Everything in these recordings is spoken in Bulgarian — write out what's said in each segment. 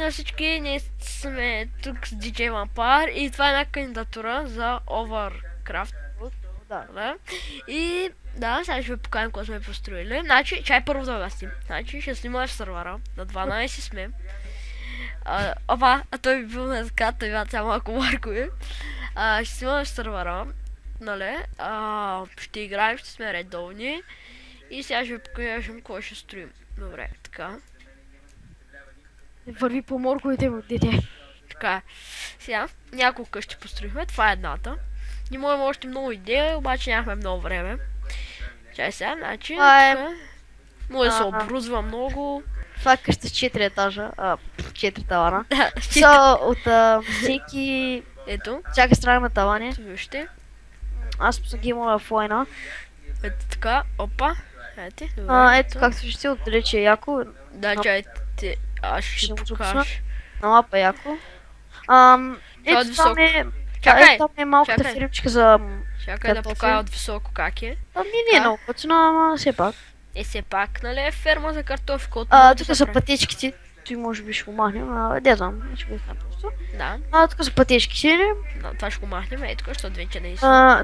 Здравейте на всички, ние сме тук с DJ Vampire и това е една кандидатура за Overcraft. Да. И да, сега ще ви покажем какво сме построили. Значи, чай първо да обясним. Значи, ще снимаме в сървъра, на 12 сме. Той би бил на така, той бяха сега малко маркови. Ще снимаме в сървъра, нали? Ще играем, ще сме редовни. И сега ще ви покажем какво ще строим. Добре, така. Върви по морковите му, дете. Така е. Сега, няколко къщи построихме, това е едната. Имаме още много идеи, обаче нямахме много време. Чай сега, значи, може да се обрузва много. Това е къща с 4 етажа, 4 тавана. Да, от всеки... Ето. Всяка страна има тавани. Вижте. Аз съм ги имала в лайна. Ето така, опа. Ето, ето както виждате, отдалече е яко. Да, чайте, аз ще покажа. На мапа е яко. Ето там е малката фирмичка за... Чакай да покажа от високо как е. Не е много пътно, ама все пак. Все пак, нали е ферма за картофи, тук са пътечките. Той може би ще го махнем, не знам, ще го знам просто. Да. Тук са пътечките. Да, това ще го махнем, ето тук, защото вече не е.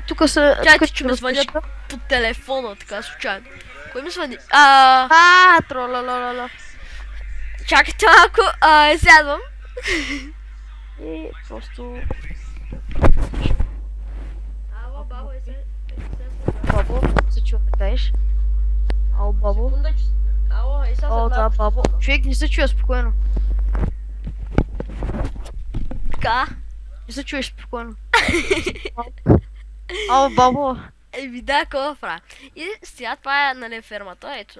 Тук са... Чакайте, че ме звънят по телефона, така случайно. Кой ми звъни? Трололололо. Чакайте малко, сядвам. И просто... Ало, бабо, Бабо, се чува да кажеш. Ало, бабо. Ало, О, да, бабо. Човек не се чува спокойно. Така. Не се чуеш спокойно. Ало, бабо. Да, какво да правя? И сега това е, нали, фермата, ето.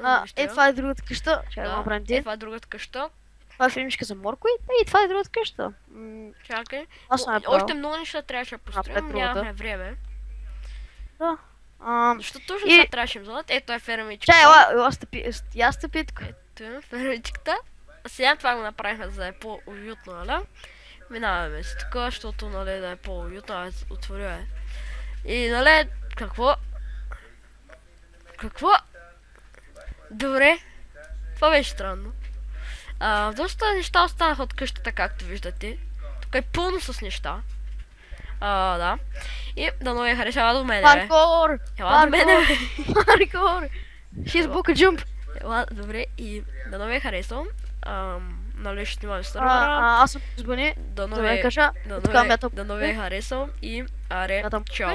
Това е другата къща. Чакай да направим ден. Това е другата къща. Това е филмичка за моркови и това е другата къща. Чакай. Още много неща трябваше да построим, нямаме време. Да. Защото точно сега трябваше да вземат. Ето е фермичката. Чай, я стъпи тук. Ето фермичката. Сега това го направихме, за да е по-уютно, нали? Минаваме си така, защото, нали, да е по-уютно, отворя е. И, нали, какво? Добре. Това беше странно. Доста неща останаха от къщата, както виждате. Тук е пълно с неща. Да. И дано ви хареса, ела до мене, бе. Паркор! Ела до мене, бе. Паркор! She's book a jump! Добре, и дано ви хареса. Нали ще снимам сървъра. Аз съм звъни. Дано ви хареса и аре, чао.